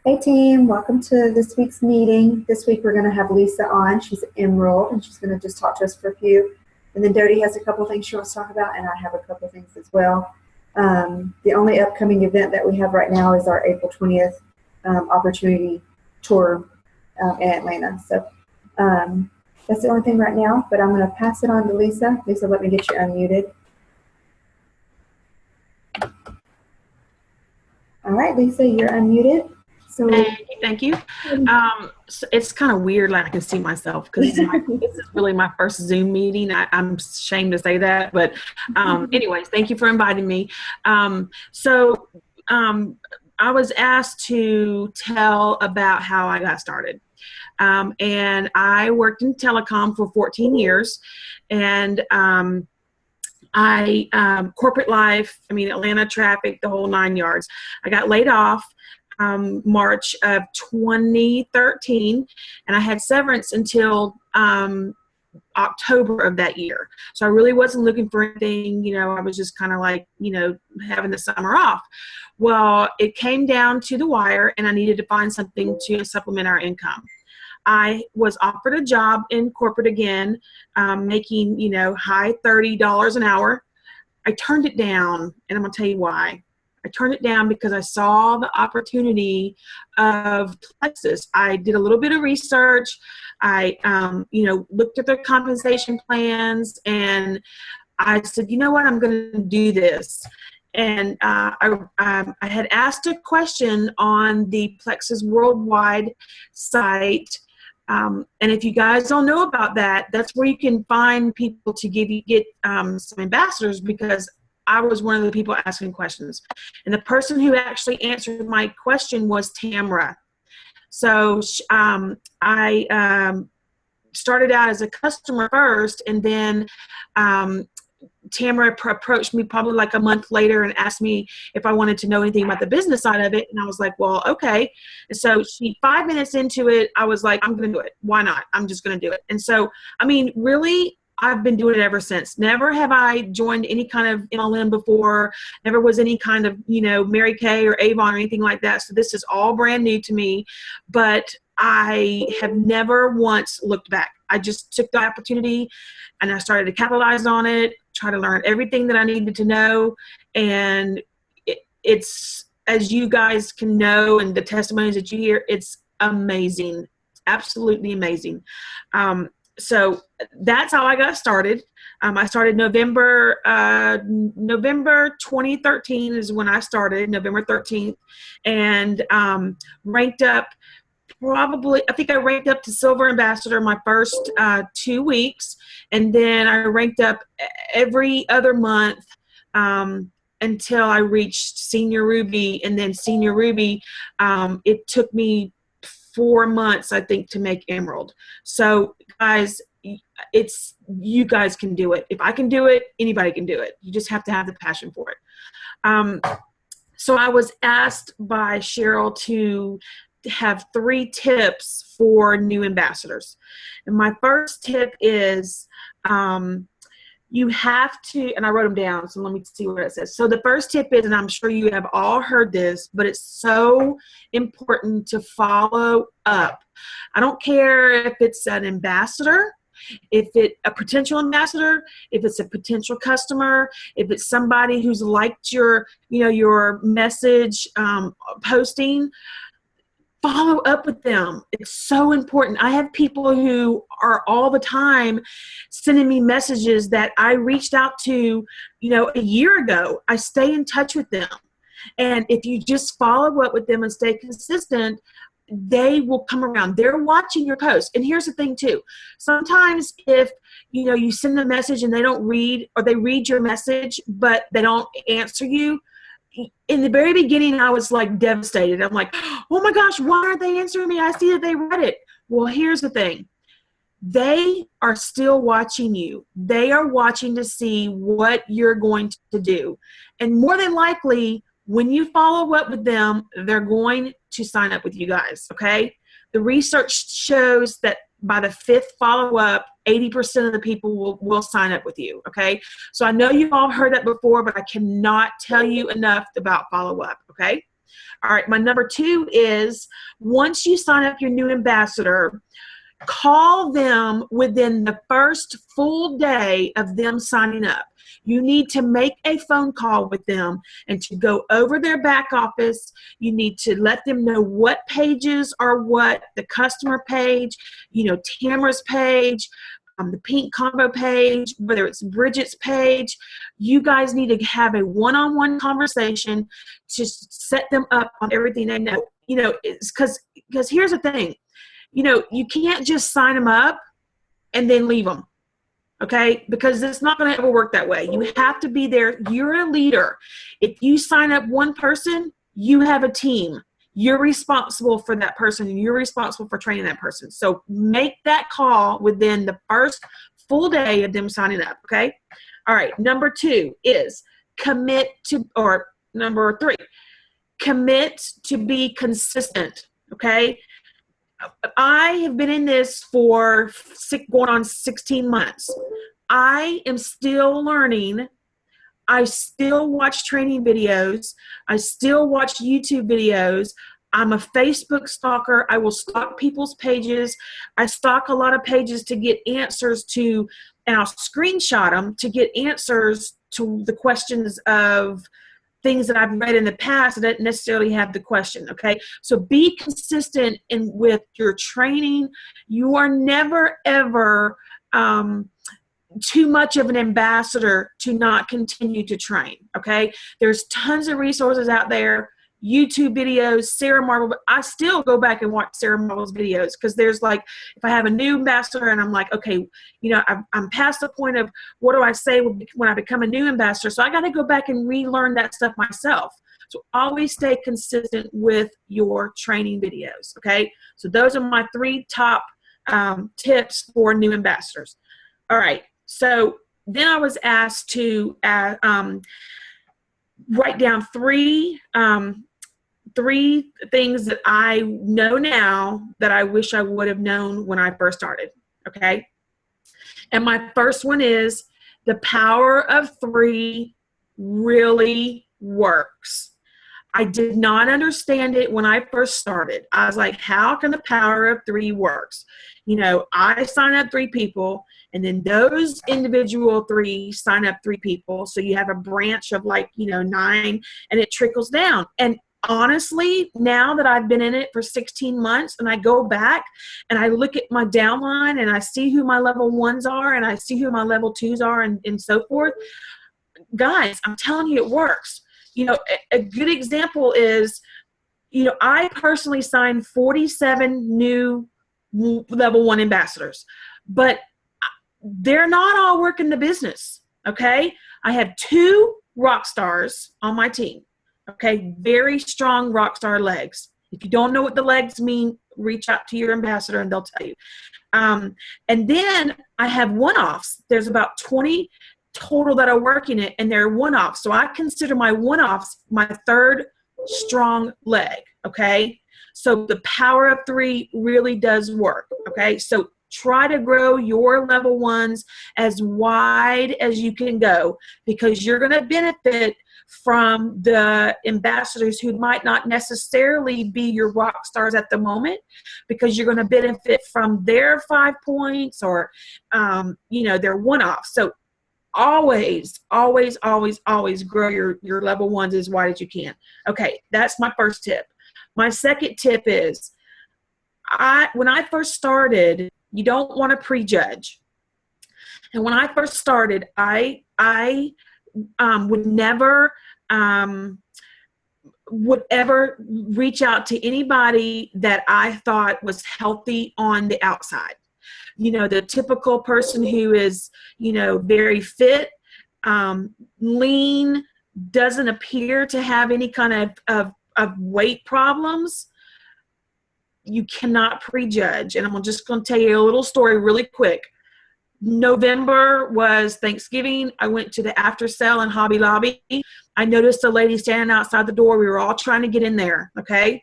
Hey team, welcome to this week's meeting. This week we're going to have Lisa on. She's an Emerald and she's going to just talk to us for a few. And then Dodie has a couple things she wants to talk about, and I have a couple things as well. The only upcoming event that we have right now is our April 20th opportunity tour in Atlanta. So that's the only thing right now, but I'm going to pass it on to Lisa. Lisa, let me get you unmuted. All right, Lisa, you're unmuted. So thank you. So it's kind of weird, like I can see myself because this is really my first Zoom meeting. I'm ashamed to say that, but anyways, thank you for inviting me. I was asked to tell about how I got started. And I worked in telecom for 14 years, and corporate life, Atlanta traffic, the whole 9 yards. I got laid off March of 2013, and I had severance until October of that year. So I really wasn't looking for anything, I was just kind of like, having the summer off. Well, it came down to the wire, and I needed to find something to supplement our income. I was offered a job in corporate again, making, high $30 an hour. I turned it down, and I'm going to tell you why. I turned it down because I saw the opportunity of Plexus. I did a little bit of research. I, looked at their compensation plans, and I said, you know what, I'm going to do this. And I had asked a question on the Plexus Worldwide site. And if you guys don't know about that, that's where you can find people to get some ambassadors, because I was one of the people asking questions. And the person who actually answered my question was Tamra. So I started out as a customer first, and then Tamara approached me probably like a month later and asked me if I wanted to know anything about the business side of it. And I was like, well, okay. And so 5 minutes into it, I was like, I'm going to do it. Why not? I'm just going to do it. And so, really, I've been doing it ever since. Never have I joined any kind of MLM before. Never was any kind of, Mary Kay or Avon or anything like that. So this is all brand new to me, but I have never once looked back. I just took the opportunity and I started to capitalize on it, try to learn everything that I needed to know. And it's, as you guys can know, and the testimonies that you hear, it's amazing. It's absolutely amazing. So that's how I got started. I started November 2013 is when I started, November 13th, and ranked up I think I ranked up to Silver Ambassador my first 2 weeks, and then I ranked up every other month until I reached Senior Ruby, and then Senior Ruby, it took me 4 months, I think, to make Emerald. So guys, you guys can do it. If I can do it, anybody can do it. You just have to have the passion for it. So I was asked by Cheryl to have 3 tips for new ambassadors. And my first tip is you have to, and I wrote them down, so let me see what it says. So the first tip is, and I'm sure you have all heard this, but it's so important to follow up. I don't care if it's an ambassador, if it's a potential ambassador, if it's a potential customer, if it's somebody who's liked your message posting. Follow up with them. It's so important. I have people who are all the time sending me messages that I reached out to, a year ago. I stay in touch with them. And if you just follow up with them and stay consistent, they will come around. They're watching your posts. And here's the thing too. Sometimes if, you send a message and they don't read, or they read your message, but they don't answer you, in the very beginning, I was like devastated. I'm like, oh my gosh, why aren't they answering me? I see that they read it. Well, here's the thing. They are still watching you. They are watching to see what you're going to do. And more than likely, when you follow up with them, they're going to sign up with you guys, okay? The research shows that by the 5th follow-up, 80% of the people will sign up with you, okay? So I know you've all heard that before, but I cannot tell you enough about follow-up, okay? All right, my number 2 is once you sign up your new ambassador, call them within the first full day of them signing up. You need to make a phone call with them and to go over their back office. You need to let them know what pages are what, the customer page, Tamara's page, the pink combo page, whether it's Bridget's page. You guys need to have a one-on-one conversation to set them up on everything they know. It's because here's the thing. You can't just sign them up and then leave them, okay? Because it's not going to ever work that way. You have to be there. You're a leader. If you sign up one person, you have a team. You're responsible for that person, and you're responsible for training that person. So make that call within the first full day of them signing up, okay? All right, number 2 is number 3, commit to be consistent, okay? I have been in this for going on 16 months. I am still learning. I still watch training videos. I still watch YouTube videos. I'm a Facebook stalker. I will stalk people's pages. I stalk a lot of pages to get answers to, and I'll screenshot them to get answers to the questions of things that I've read in the past that don't necessarily have the question, okay? So be consistent with your training. You are never, ever too much of an ambassador to not continue to train, okay? There's tons of resources out there, YouTube videos, Sarah Marble, but I still go back and watch Sarah Marble's videos because there's like, if I have a new ambassador and I'm like, okay, I'm past the point of what do I say when I become a new ambassador, so I got to go back and relearn that stuff myself. So always stay consistent with your training videos, okay? So those are my 3 top tips for new ambassadors. All right, so then I was asked to write down 3 things that I know now that I wish I would have known when I first started, okay? And my first one is the power of 3 really works. I did not understand it when I first started. I was like, how can the power of 3 works? I sign up 3 people, and then those individual 3 sign up 3 people. So you have a branch of 9, and it trickles down. And honestly, now that I've been in it for 16 months and I go back and I look at my downline and I see who my level 1s are and I see who my level 2s are and so forth, guys, I'm telling you, it works. A good example is, I personally signed 47 new level 1 ambassadors, but they're not all working the business, okay? I have 2 rock stars on my team. Okay, very strong rock star legs. If you don't know what the legs mean, reach out to your ambassador and they'll tell you. And then I have one-offs. There's about 20 total that are working it, and they're one-offs. So I consider my one-offs my 3rd strong leg, okay? So the power of 3 really does work, okay? So try to grow your level 1s as wide as you can go, because you're going to benefit from the ambassadors who might not necessarily be your rock stars at the moment, because you're going to benefit from their 5 points or, their one-off. So always, always, always, always grow your level 1s as wide as you can. Okay, that's my first tip. My second tip is, when I first started, you don't want to prejudge. And when I first started, I would never would ever reach out to anybody that I thought was healthy on the outside. The typical person who is, very fit, lean, doesn't appear to have any kind of weight problems. You cannot prejudge. And I'm just going to tell you a little story really quick. November was Thanksgiving. I went to the after sale in Hobby Lobby. I noticed a lady standing outside the door. We were all trying to get in there, okay?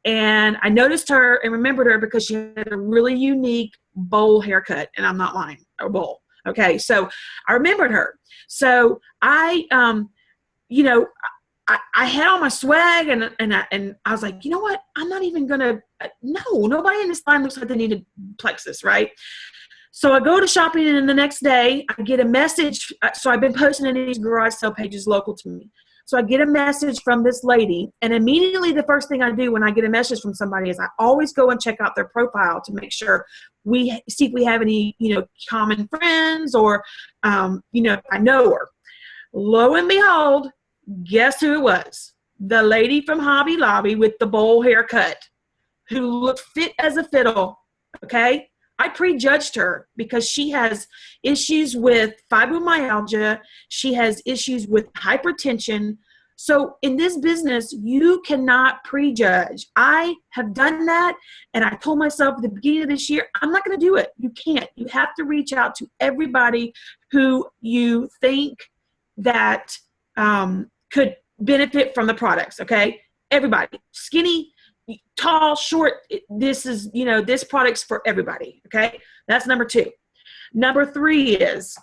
And I noticed her and remembered her because she had a really unique bowl haircut, and I'm not lying, a bowl, okay? So I remembered her. So I, I had all my swag and I was like, you know what? I'm not even gonna. No, nobody in this line looks like they need a plexus, right? So I go to shopping, and the next day I get a message. So I've been posting in these garage sale pages local to me. So I get a message from this lady, and immediately the first thing I do when I get a message from somebody is I always go and check out their profile to make sure we see if we have any, common friends or, I know her. Lo and behold, guess who it was? The lady from Hobby Lobby with the bowl haircut who looked fit as a fiddle, okay? I prejudged her because she has issues with fibromyalgia. She has issues with hypertension. So in this business, you cannot prejudge. I have done that, and I told myself at the beginning of this year, I'm not going to do it. You can't. You have to reach out to everybody who you think that could benefit from the products, okay? Everybody. Skinny, tall, short, this product's for everybody, okay? That's number 2. Number 3 is,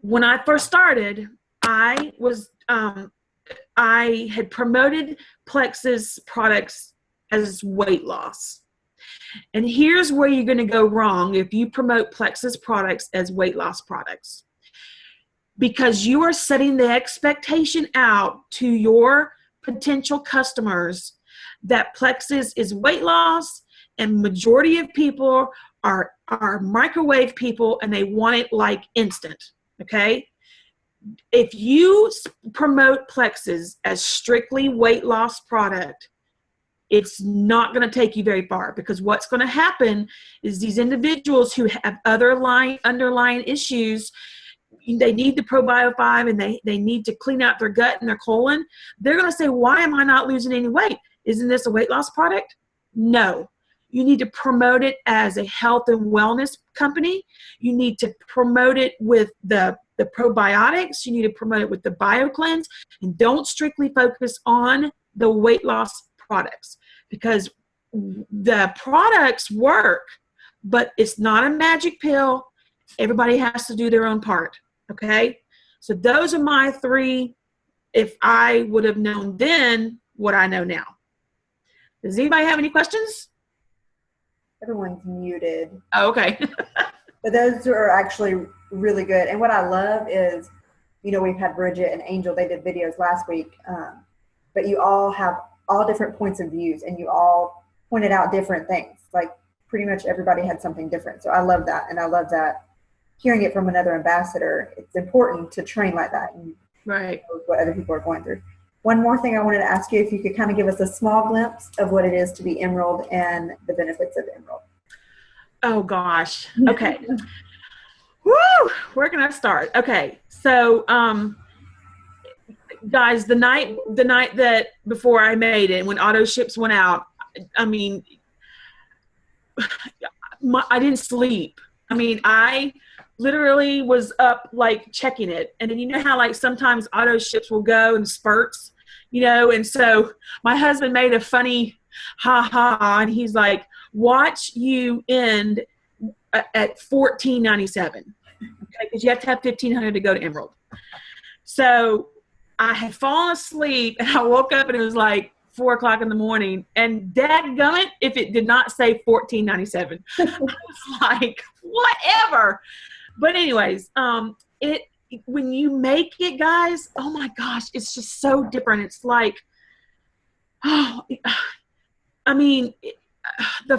when I first started, I had promoted Plexus products as weight loss. And here's where you're going to go wrong if you promote Plexus products as weight loss products. Because you are setting the expectation out to your potential customers that Plexus is weight loss, and majority of people are microwave people and they want it like instant, okay? If you promote Plexus as strictly weight loss product, it's not going to take you very far, because what's going to happen is these individuals who have other underlying issues, they need the Probio 5 and they need to clean out their gut and their colon. They're going to say, why am I not losing any weight? Isn't this a weight loss product? No. You need to promote it as a health and wellness company. You need to promote it with the probiotics. You need to promote it with the BioCleanse, and don't strictly focus on the weight loss products, because the products work, but it's not a magic pill. Everybody has to do their own part. Okay. So those are my 3. If I would have known then what I know now. Does anybody have any questions? Everyone's muted. Oh, okay. But those are actually really good. And what I love is, we've had Bridget and Angel, they did videos last week, but you all have all different points of views, and you all pointed out different things. Like pretty much everybody had something different. So I love that. And I love that hearing it from another ambassador. It's important to train like that and right. know what other people are going through. One more thing I wanted to ask you, if you could kind of give us a small glimpse of what it is to be Emerald and the benefits of Emerald. Oh gosh. Okay. Woo! Where can I start? Okay. So, guys, the night that before I made it, when auto ships went out, I mean, I didn't sleep. I mean, I literally was up like checking it. And then you know how like sometimes auto ships will go in spurts, and so my husband made a funny ha, and he's like, watch you end at $14.97. Okay, because you have to have $1,500 to go to Emerald. So I had fallen asleep, and I woke up and it was like 4 o'clock in the morning, and dadgummit, if it did not say $14.97. I was like, whatever. But anyways, when you make it, guys, oh my gosh, it's just so different. It's like, I mean, I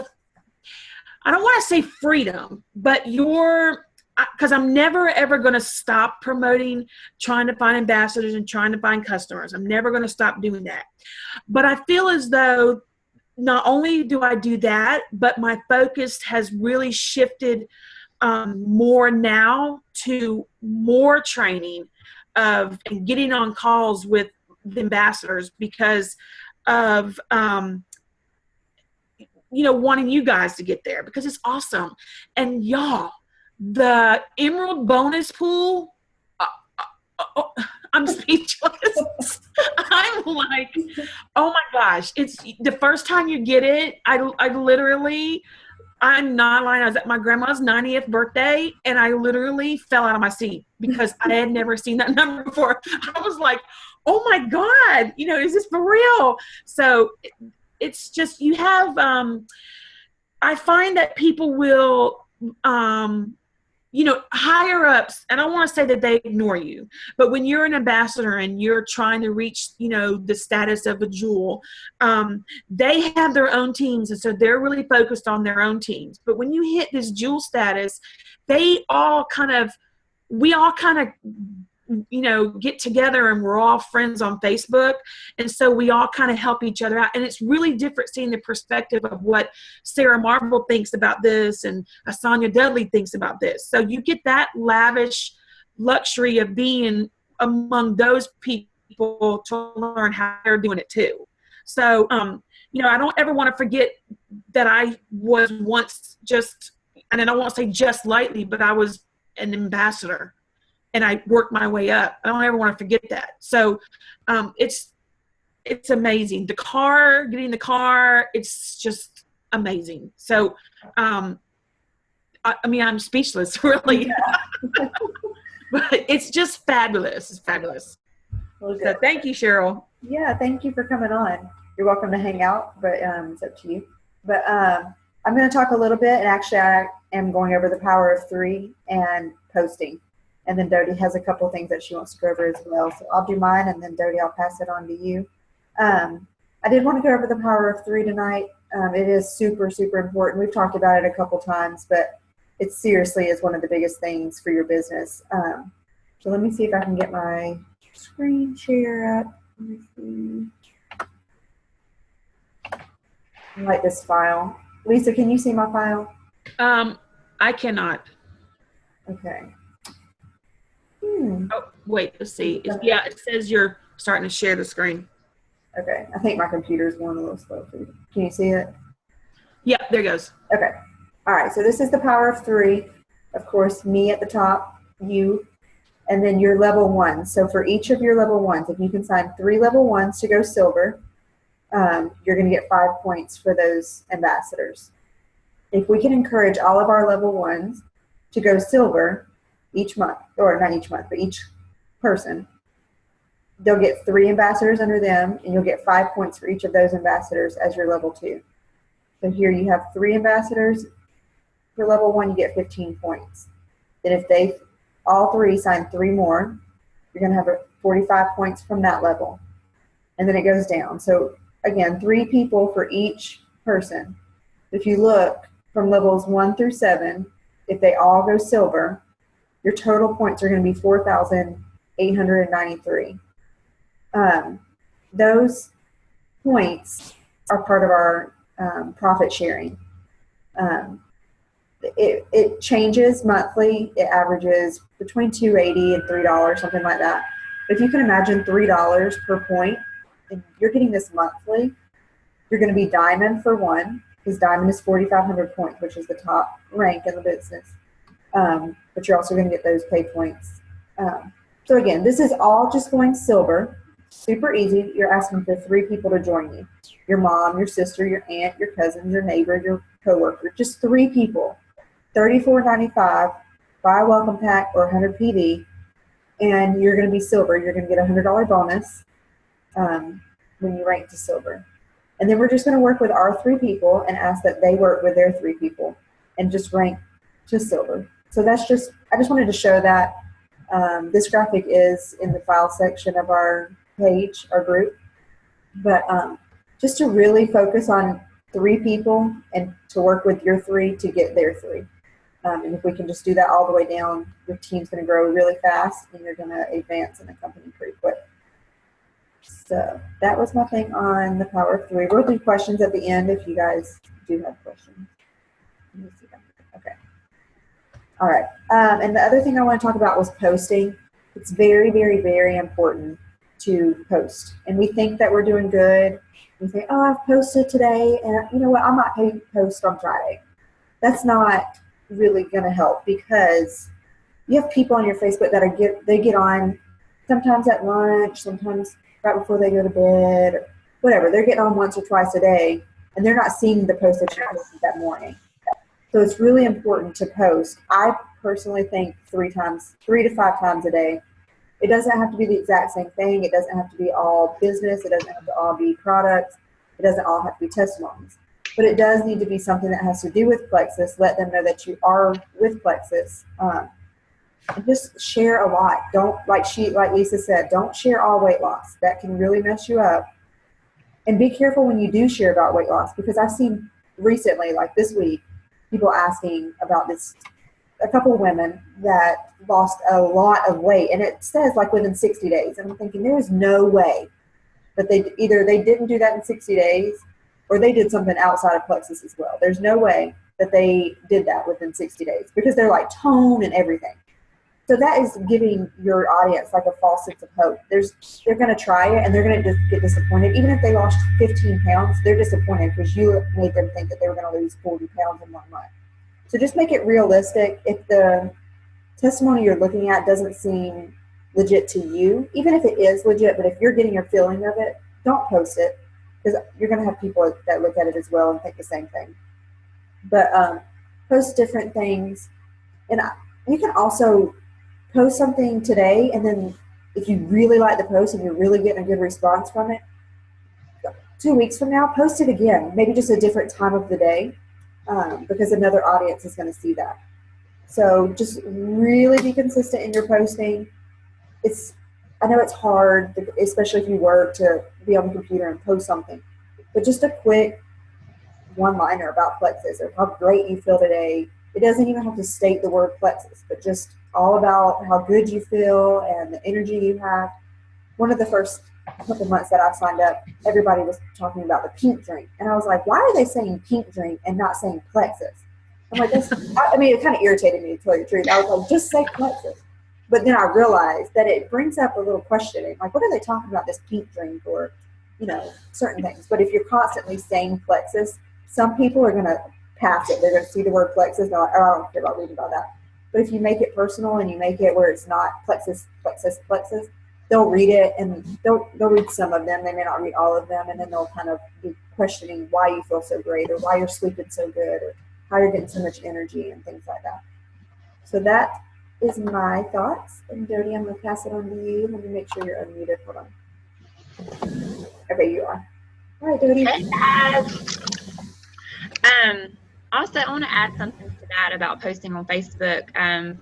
don't want to say freedom, but because I'm never ever going to stop promoting, trying to find ambassadors and trying to find customers. I'm never going to stop doing that. But I feel as though not only do I do that, but my focus has really shifted more now to more training and getting on calls with the ambassadors because of wanting you guys to get there, because it's awesome. And y'all, the Emerald bonus pool, I'm speechless. I'm like, oh my gosh, it's the first time you get it. I literally, I'm not lying, I was at my grandma's 90th birthday and I literally fell out of my seat because I had never seen that number before. I was like, oh my God, is this for real? So it's just, you have, I find that people will, higher ups, and I don't want to say that they ignore you, but when you're an ambassador and you're trying to reach, the status of a jewel, they have their own teams. And so they're really focused on their own teams. But when you hit this jewel status, we all kind of, get together, and we're all friends on Facebook. And so we all kind of help each other out. And it's really different seeing the perspective of what Sarah Marble thinks about this and Asanya Dudley thinks about this. So you get that lavish luxury of being among those people to learn how they're doing it too. So, I don't ever want to forget that I was once and I won't say just lightly, but I was an ambassador. And I worked my way up. I don't ever want to forget that. So it's amazing. Getting the car, it's just amazing. So, I'm speechless, really. Yeah. But it's just fabulous. It's fabulous. Well, so thank you, Cheryl. Yeah, thank you for coming on. You're welcome to hang out, but it's up to you. But I'm going to talk a little bit, and actually I am going over the power of 3 and posting. And then Dodie has a couple things that she wants to go over as well. So I'll do mine, and then Dodie, I'll pass it on to you. I did want to go over the power of 3 tonight. It is super, super important. We've talked about it a couple times, but it seriously is one of the biggest things for your business. So let me see if I can get my screen share up. Let me see. I like this file. Lisa, can you see my file? I cannot. Okay. Oh, wait, let's see. It says you're starting to share the screen. Okay. I think my computer's going a little slow for you. Can you see it? Yeah, there it goes. Okay. All right. So this is the power of 3. Of course, me at the top, you, and then your level 1. So for each of your level 1s, if you can sign 3 level 1s to go silver, you're going to get 5 points for those ambassadors. If we can encourage all of our level 1s to go silver each month, or not each month, but each person, they'll get 3 ambassadors under them, and you'll get 5 points for each of those ambassadors as your level 2. So here you have 3 ambassadors. For level 1, you get 15 points. Then if they all 3 sign 3 more, you're going to have 45 points from that level. And then it goes down. So again, 3 people for each person. If you look from levels 1 through 7, if they all go silver, your total points are going to be 4,893. Those points are part of our profit sharing. It changes monthly. It averages between $2.80 and $3, something like that. But if you can imagine $3 per point, and you're getting this monthly, you're going to be diamond for 1, because diamond is 4,500 points, which is the top rank in the business. But you're also going to get those pay points. So again, this is all just going silver. Super easy. You're asking for 3 people to join you. Your mom, your sister, your aunt, your cousin, your neighbor, your coworker. Just 3 people. $34.95. Buy a welcome pack or 100 PV, and you're going to be silver. You're going to get a $100 bonus when you rank to silver. And then we're just going to work with our 3 people and ask that they work with their 3 people and just rank to silver. So that's just, I just wanted to show that. This graphic is in the file section of our page, our group. But just to really focus on 3 people and to work with your 3 to get their 3. And if we can just do that all the way down, your team's going to grow really fast and you're going to advance in the company pretty quick. So that was my thing on the power of 3. We'll do questions at the end if you guys do have questions. Let me see. Okay. All right. And the other thing I want to talk about was posting. It's very, very, very important to post. And we think that we're doing good. We think, oh, I've posted today, and you know what? I might post on Friday. That's not really going to help, because you have people on your Facebook that they get on sometimes at lunch, sometimes right before they go to bed, or whatever. They're getting on once or twice a day, and they're not seeing the post that you posted that morning. So it's really important to post. I personally think 3 to 5 times a day. It doesn't have to be the exact same thing. It doesn't have to be all business. It doesn't have to all be products. It doesn't all have to be testimonies. But it does need to be something that has to do with Plexus. Let them know that you are with Plexus. And just share a lot. Don't, like Lisa said, don't share all weight loss. That can really mess you up. And be careful when you do share about weight loss, because I've seen recently, like this week, people asking about this, a couple of women that lost a lot of weight, and it says like within 60 days. And I'm thinking there is no way that they didn't do that in 60 days, or they did something outside of Plexus as well. There's no way that they did that within 60 days, because they're like tone and everything. So that is giving your audience like a false sense of hope. They're going to try it and they're going to just get disappointed. Even if they lost 15 pounds, they're disappointed because you made them think that they were going to lose 40 pounds in 1 month. So just make it realistic. If the testimony you're looking at doesn't seem legit to you, even if it is legit, but if you're getting your feeling of it, don't post it, because you're going to have people that look at it as well and think the same thing. But post different things. And you can also post something today, and then if you really like the post and you're really getting a good response from it, 2 weeks from now, post it again, maybe just a different time of the day, because another audience is going to see that. So just really be consistent in your posting. I know it's hard, especially if you work, to be on the computer and post something, but just a quick one-liner about Plexus or how great you feel today. It doesn't even have to state the word Plexus, but just all about how good you feel and the energy you have. One of the first couple months that I signed up, everybody was talking about the pink drink. And I was like, why are they saying pink drink and not saying Plexus? I'm like, it kind of irritated me, to tell you the truth. I was like, just say Plexus. But then I realized that it brings up a little questioning. Like, what are they talking about, this pink drink or, certain things? But if you're constantly saying Plexus, some people are going to pass it. They're going to see the word Plexus. They're like, oh, I don't care about reading about that. But if you make it personal and you make it where it's not Plexus, Plexus, Plexus, they'll read it, and they'll read some of them. They may not read all of them, and then they'll kind of be questioning why you feel so great, or why you're sleeping so good, or how you're getting so much energy and things like that. So that is my thoughts. And Dodie, I'm going to pass it on to you. Let me make sure you're unmuted. Hold on. Okay, you are. All right, Dodie. Also, I want to add something to that about posting on Facebook.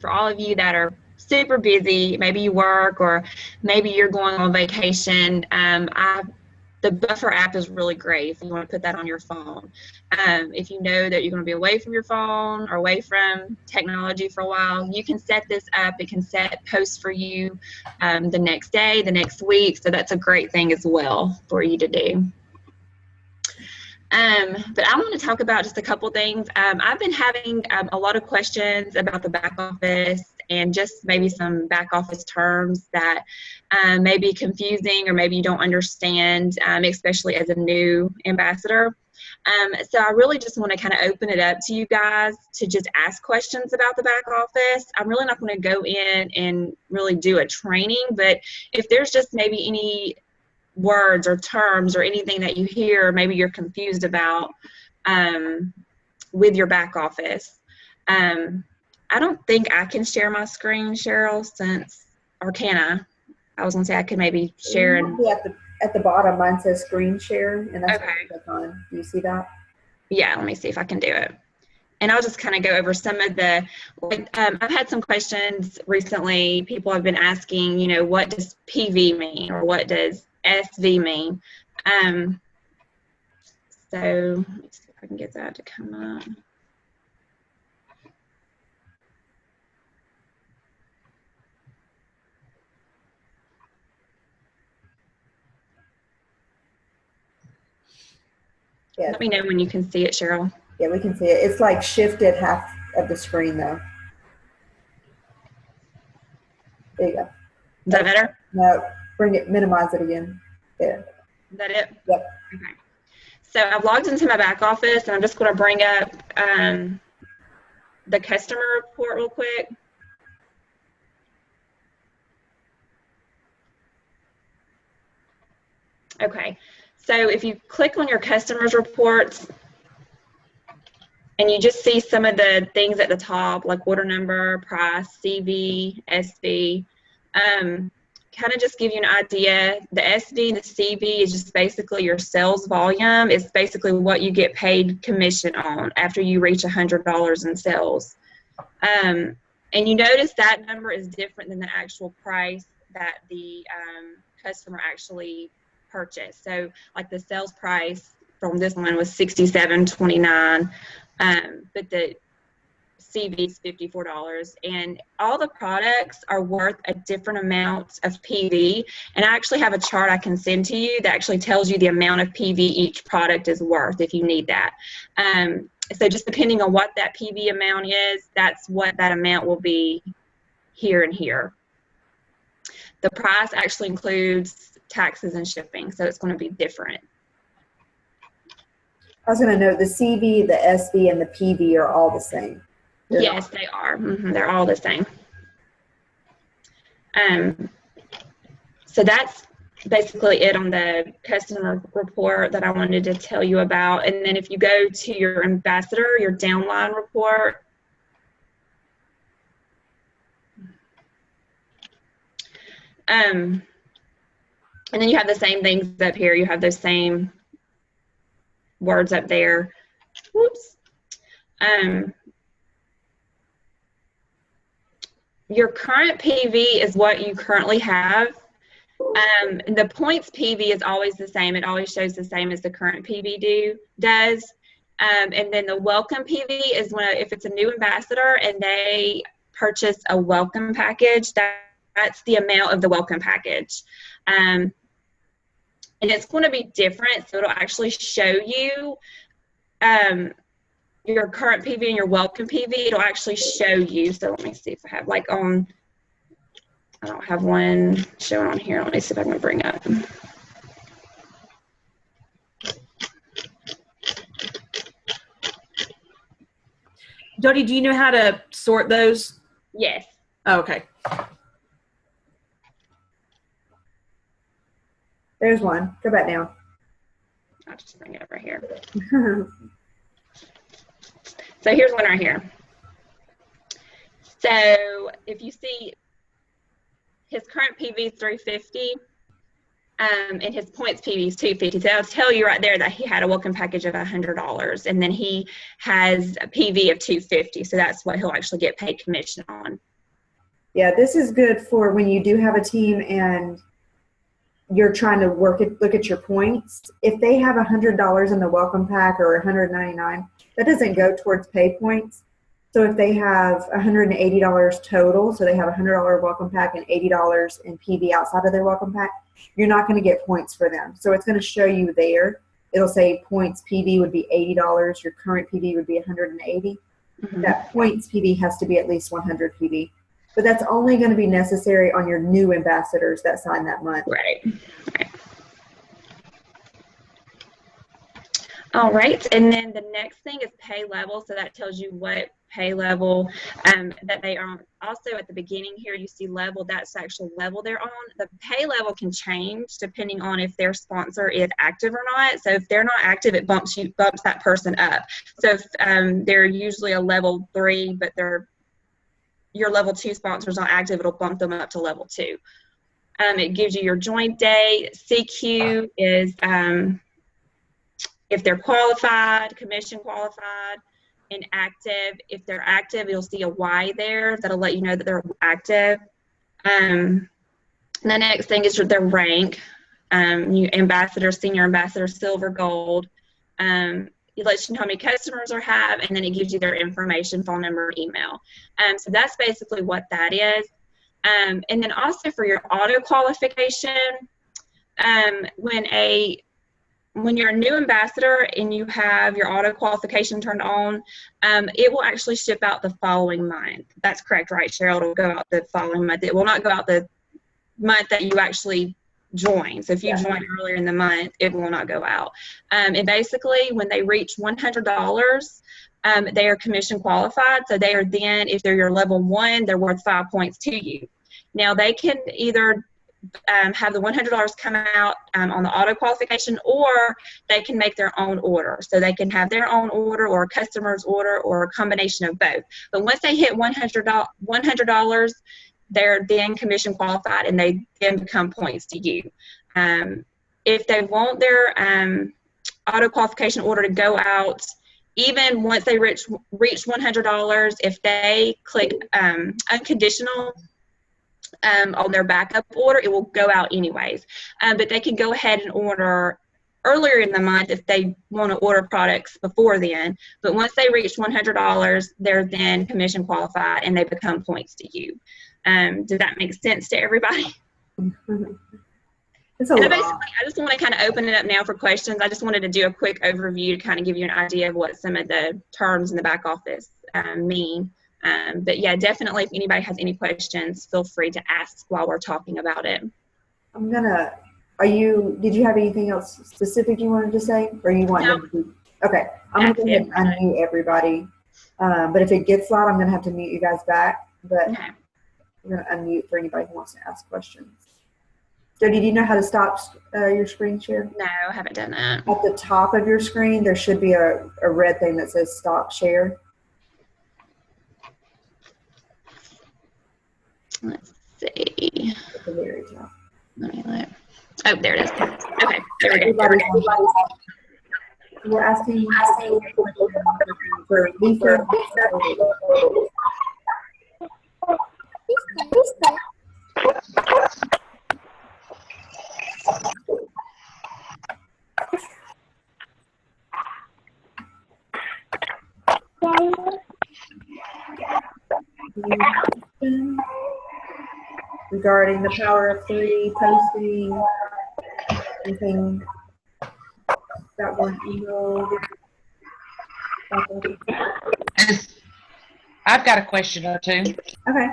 For all of you that are super busy, maybe you work or maybe you're going on vacation, the Buffer app is really great if you want to put that on your phone. If you know that you're going to be away from your phone or away from technology for a while, you can set this up. It can set posts for you the next day, the next week. So that's a great thing as well for you to do. But I want to talk about just a couple things. I've been having a lot of questions about the back office and just maybe some back office terms that may be confusing or maybe you don't understand, especially as a new ambassador. So I really just want to kind of open it up to you guys to just ask questions about the back office. I'm really not going to go in and really do a training, but if there's just maybe any words or terms or anything that you hear, maybe you're confused about with your back office. I don't think I can share my screen, Cheryl, or can I? I was gonna say I could maybe share. At the bottom, mine says screen share, and that's okay. what you click on. Do you see that? Yeah, let me see if I can do it. And I'll just kind of go over some of the, I've had some questions recently. People have been asking, what does PV mean or what does SV mean? So let me see if I can get that to come up. Yeah. Let me know when you can see it, Cheryl. Yeah, we can see it. It's like shifted half of the screen though. There you go. Is that better? No, minimize it again. There. Is that it? Yep. Okay. So I've logged into my back office, and I'm just going to bring up the customer report real quick. Okay. So if you click on your customers reports, and you just see some of the things at the top, like order number, price, CV, SV. kind of just give you an idea, the SV and the CV is just basically your sales volume. It's basically what you get paid commission on after you reach $100 in sales. And you notice that number is different than the actual price that the customer actually purchased. So like the sales price from this one was $67.29, but the CV is $54, and all the products are worth a different amount of PV. And I actually have a chart I can send to you that actually tells you the amount of PV each product is worth if you need that. So just depending on what that PV amount is, that's what that amount will be here and here. The price actually includes taxes and shipping, so it's going to be different. I was going to note the CV, the SV, and the PV are all the same. Yes, they are. They're all the same. So that's basically it on the customer report that I wanted to tell you about. And then if you go to your ambassador, your downline report, and then you have the same things up here. You have those same words up there. Whoops. Your current PV is what you currently have. The points PV is always the same. It always shows the same as the current PV does. And then the welcome PV is if it's a new ambassador and they purchase a welcome package, that's the amount of the welcome package. And it's going to be different, so it'll actually show you your current PV and your welcome PV. It'll actually show you. So let me see if I have I don't have one showing on here. Let me see if I can bring up. Dodie, do you know how to sort those? Yes. Oh, okay. There's one. Go back down. I'll just bring it over here. So here's one right here. So if you see his current PV is 350, and his points PV is 250. So that'll tell you right there that he had a welcome package of $100, and then he has a PV of 250. So that's what he'll actually get paid commission on. Yeah, this is good for when you do have a team and you're trying to look at your points. If they have $100 in the welcome pack or $199, that doesn't go towards pay points. So if they have $180 total, so they have a $100 welcome pack and $80 in PV outside of their welcome pack, you're not going to get points for them. So it's going to show you there. It'll say points PV would be $80. Your current PV would be $180. Mm-hmm. That points PV has to be at least 100 PV. But that's only going to be necessary on your new ambassadors that sign that month. Right. All right. And then the next thing is pay level. So that tells you what pay level that they are on. Also at the beginning here, you see level. That's the actual level they're on. The pay level can change depending on if their sponsor is active or not. So if they're not active, it bumps that person up. So if they're usually a level 3, but your level 2 sponsor's not active, it'll bump them up to level 2. It gives you your joint date. CQ is if they're qualified, commission qualified, and active. If they're active, you'll see a Y there that'll let you know that they're active. The next thing is their rank. Ambassador, senior ambassador, silver, gold. It lets you know how many customers they have, and then it gives you their information, phone number, email. So that's basically what that is. And then also for your auto qualification, when you're a new ambassador and you have your auto qualification turned on, it will actually ship out the following month. That's correct, right, Cheryl? It'll go out the following month. It will not go out the month that you actually join. So if you join earlier in the month, it will not go out. And basically, when they reach $100, they are commission qualified. So they are then, if they're your level 1, they're worth 5 points to you. Now they can either have the $100 come out on the auto qualification, or they can make their own order. So they can have their own order or a customer's order or a combination of both. But once they hit $100, they're then commission qualified and they then become points to you. If they want their auto qualification order to go out, even once they reach $100, if they click unconditional on their backup order, it will go out anyways. But they can go ahead and order earlier in the month if they want to order products before then. But once they reach $100, they're then commission qualified and they become points to you. Does that make sense to everybody? It's a lot. I just want to kind of open it up now for questions. I just wanted to do a quick overview to kind of give you an idea of what some of the terms in the back office mean. But yeah, definitely if anybody has any questions, feel free to ask while we're talking about it. Did you have anything else specific you wanted to say? Or you want them to? Okay, I'm going to unmute everybody. But if it gets loud, I'm going to have to mute you guys back. But we're going to unmute for anybody who wants to ask questions. Jody, do you know how to stop your screen share? No, I haven't done that. At the top of your screen, there should be a red thing that says stop share. Let's see. At the very top. Let me look. Oh, there it is. Okay, there we go. We're asking for Lisa. Regarding the power of 3 posting, anything that one email. I've got a question or two. Okay.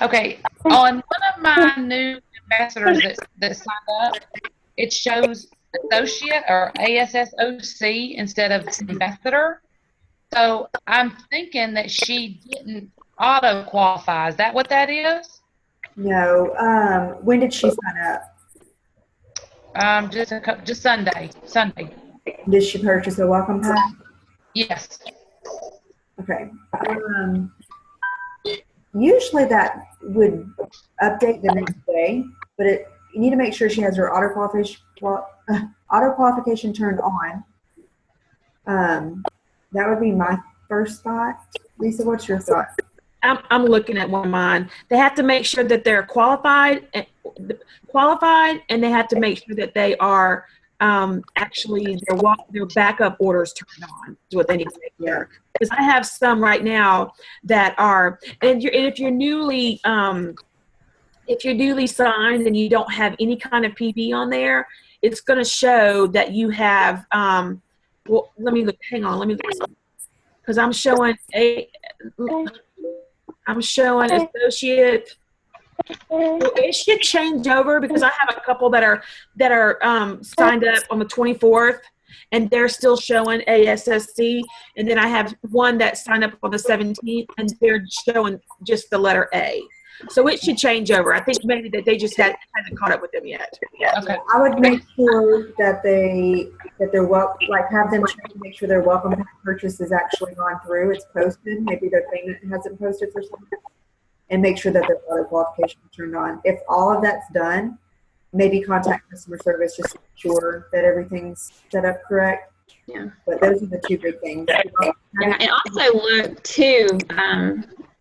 Okay, on one of my new ambassadors that signed up, it shows associate or ASSOC instead of ambassador. So I'm thinking that she didn't auto qualify. Is that what that is? No. When did she sign up? Just Sunday. Did she purchase a welcome pack? Yes. Okay. Usually that would update the next day, but you need to make sure she has her auto qualification turned on. That would be my first thought. Lisa, what's your thought? I'm looking at one of mine. They have to make sure that they're qualified, and they have to make sure that they are actually their backup orders turned on. Is what they need to make sure. Because I have some right now that are, and if you're newly signed and you don't have any kind of PP on there, it's going to show that you have. Well, let me look. Hang on. Let me look. Because I'm showing associate. Well, it should change over because I have a couple that are signed up on the 24th, and they're still showing ASSC, and then I have one that signed up on the 17th, and they're showing just the letter A. So it should change over. I think maybe that they just hasn't caught up with them yet. Okay. I would make sure that have them check to make sure their welcome purchase is actually gone through. It's posted. Maybe their payment hasn't posted for something. And make sure that their auto qualification is turned on. If all of that's done, maybe contact customer service just to make sure that everything's set up correct. Yeah. But those are the two big things. Yeah, and also look too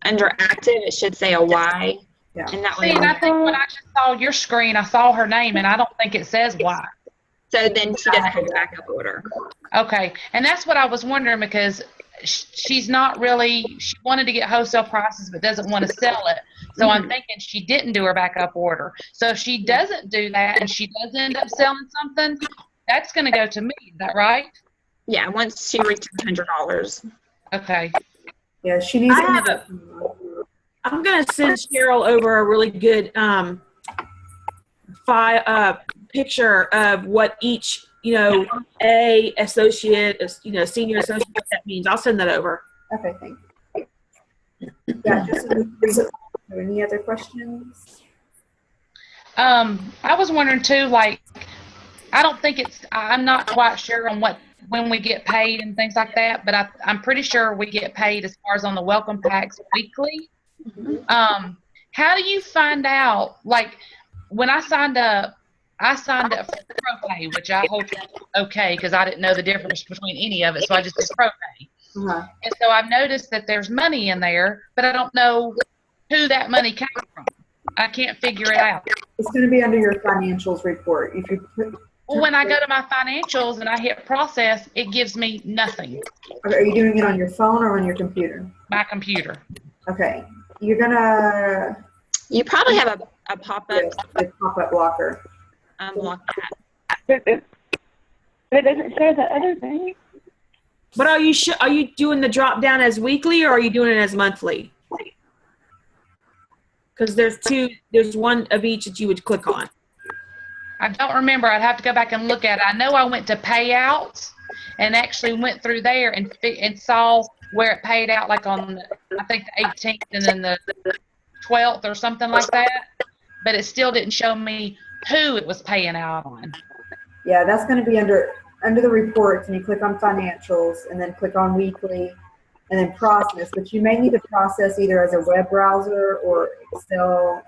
under active, it should say a Y. Yeah. And that See, and I think when I just saw your screen, I saw her name, and I don't think it says why. So then she doesn't have a backup order. Okay, and that's what I was wondering because she's not really, she wanted to get wholesale prices but doesn't want to sell it. So I'm thinking she didn't do her backup order. So if she doesn't do that and she does end up selling something, that's going to go to me. Is that right? Yeah, once she reaches $100. Okay. Yeah, she needs I'm going to send Cheryl over a really good picture of what each, A associate, senior associate, what that means. I'll send that over. Okay, thank you. Yeah, any other questions? I was wondering too, I'm not quite sure on when we get paid and things like that, but I'm pretty sure we get paid as far as on the welcome packs weekly. how do you find out, like, when I signed up for ProPay, which I hope is okay because I didn't know the difference between any of it, so I just did ProPay. Uh-huh. And so I've noticed that there's money in there, but I don't know who that money came from. I can't figure it out. It's going to be under your financials report. If you Well, when I go to my financials and I hit process, it gives me nothing. are you doing it on your phone or on your computer? My computer. Okay. You're going to You probably have a pop-up the pop-up blocker. unblock that. But it doesn't show the other thing. But are you doing the drop down as weekly or are you doing it as monthly? Because there's one of each that you would click on. I don't remember. I'd have to go back and look at it. I know I went to payouts and actually went through there and saw where it paid out, like on, I think, the 18th and then the 12th or something like that. But it still didn't show me who it was paying out on. Yeah, that's going to be under the reports, and you click on financials and then click on weekly and then process. But you may need to process either as a web browser or Excel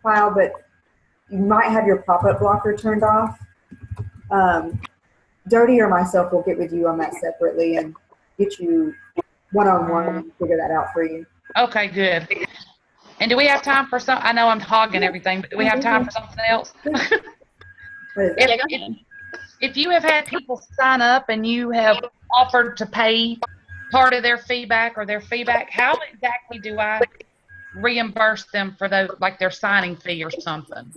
file, but you might have your pop-up blocker turned off. Dodie or myself will get with you on that separately and get you one-on-one and figure that out for you. Okay, good. And do we have time for I know I'm hogging everything, but do we have time for something else? If you have had people sign up and you have offered to pay part of their feedback or their feedback, how exactly do I reimburse them for those, like their signing fee or something?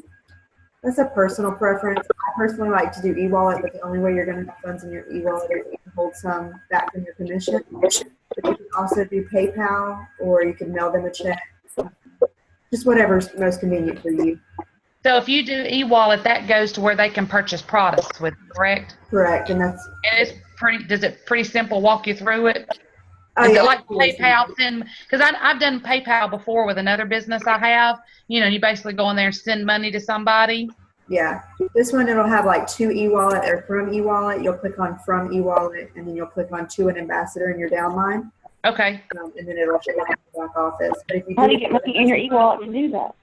That's a personal preference. I personally like to do e-wallet, but the only way you're going to have funds in your e-wallet is to hold some back from your commission. But you can also do PayPal, or you can mail them a check. Just whatever's most convenient for you. So if you do e-wallet, that goes to where they can purchase products with, correct? Correct, and And does it pretty simple walk you through it? Oh, Is yeah. it like PayPal? Because I've done PayPal before with another business I have. You basically go in there and send money to somebody. Yeah, this one it'll have like to e-wallet or from e-wallet. You'll click on from e-wallet, and then you'll click on to an ambassador in your downline. Okay. And then it'll show up in the back office. But if you How do you get money in your e-wallet to do that?